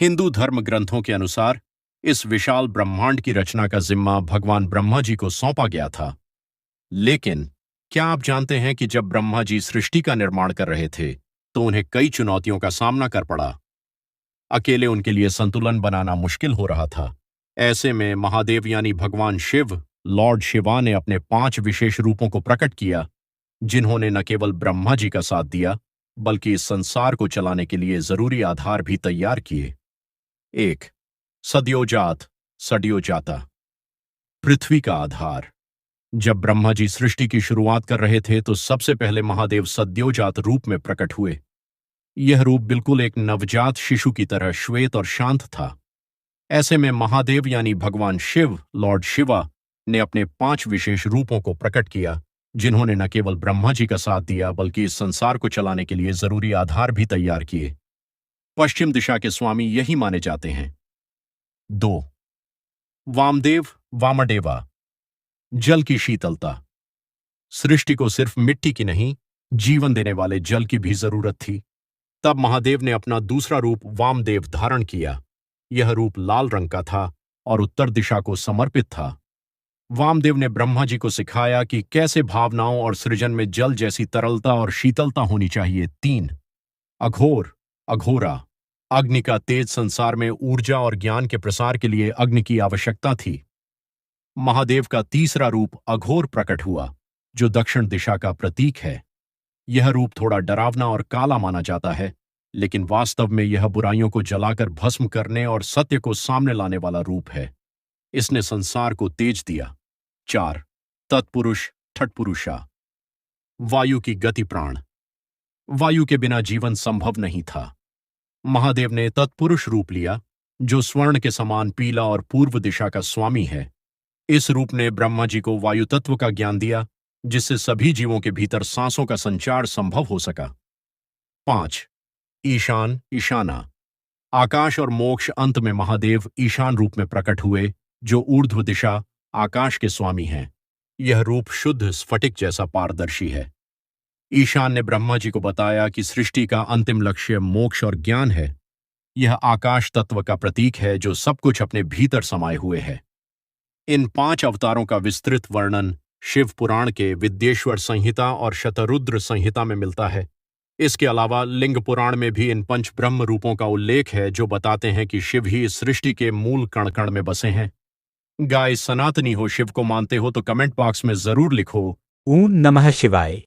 हिंदू धर्म ग्रंथों के अनुसार इस विशाल ब्रह्मांड की रचना का जिम्मा भगवान ब्रह्मा जी को सौंपा गया था। लेकिन क्या आप जानते हैं कि जब ब्रह्मा जी सृष्टि का निर्माण कर रहे थे तो उन्हें कई चुनौतियों का सामना कर पड़ा। अकेले उनके लिए संतुलन बनाना मुश्किल हो रहा था। ऐसे में महादेव यानी भगवान शिव, लॉर्ड शिवा ने अपने 5 विशेष रूपों को प्रकट किया, जिन्होंने न केवल ब्रह्मा जी का साथ दिया बल्कि इस संसार को चलाने के लिए जरूरी आधार भी तैयार किए। 1. सद्योजात सड्योजाता, पृथ्वी का आधार। जब ब्रह्मा जी सृष्टि की शुरुआत कर रहे थे तो सबसे पहले महादेव सद्योजात रूप में प्रकट हुए। यह रूप बिल्कुल एक नवजात शिशु की तरह श्वेत और शांत था। ऐसे में महादेव यानी भगवान शिव, लॉर्ड शिवा, ने अपने 5 विशेष रूपों को प्रकट किया, जिन्होंने न केवल ब्रह्मा जी का साथ दिया बल्कि इस संसार को चलाने के लिए जरूरी आधार भी तैयार किए। पश्चिम दिशा के स्वामी यही माने जाते हैं। 2. वामदेव वामदेवा, जल की शीतलता। सृष्टि को सिर्फ मिट्टी की नहीं, जीवन देने वाले जल की भी जरूरत थी। तब महादेव ने अपना दूसरा रूप वामदेव धारण किया। यह रूप लाल रंग का था और उत्तर दिशा को समर्पित था। वामदेव ने ब्रह्मा जी को सिखाया कि कैसे भावनाओं और सृजन में जल जैसी तरलता और शीतलता होनी चाहिए। 3. अघोर अघोरा, अग्नि का तेज। संसार में ऊर्जा और ज्ञान के प्रसार के लिए अग्नि की आवश्यकता थी। महादेव का तीसरा रूप अघोर प्रकट हुआ, जो दक्षिण दिशा का प्रतीक है। यह रूप थोड़ा डरावना और काला माना जाता है, लेकिन वास्तव में यह बुराइयों को जलाकर भस्म करने और सत्य को सामने लाने वाला रूप है। इसने संसार को तेज दिया। 4. तत्पुरुष ठठपुरुषा, वायु की गति प्राण। वायु के बिना जीवन संभव नहीं था। महादेव ने तत्पुरुष रूप लिया, जो स्वर्ण के समान पीला और पूर्व दिशा का स्वामी है। इस रूप ने ब्रह्मा जी को वायु तत्व का ज्ञान दिया, जिससे सभी जीवों के भीतर सांसों का संचार संभव हो सका। 5. ईशान ईशाना, आकाश और मोक्ष। अंत में महादेव ईशान रूप में प्रकट हुए, जो ऊर्ध्व दिशा आकाश के स्वामी हैं। यह रूप शुद्ध स्फटिक जैसा पारदर्शी है। ईशान ने ब्रह्मा जी को बताया कि सृष्टि का अंतिम लक्ष्य मोक्ष और ज्ञान है। यह आकाश तत्व का प्रतीक है, जो सब कुछ अपने भीतर समाये हुए है। इन 5 अवतारों का विस्तृत वर्णन शिव पुराण के विद्येश्वर संहिता और शतरुद्र संहिता में मिलता है। इसके अलावा लिंग पुराण में भी इन 5 ब्रह्म रूपों का उल्लेख है, जो बताते हैं कि शिव ही इस सृष्टि के मूल कण कण में बसे हैं। गाइस, सनातनी हो, शिव को मानते हो तो कमेंट बॉक्स में जरूर लिखो ओम नमः शिवाय।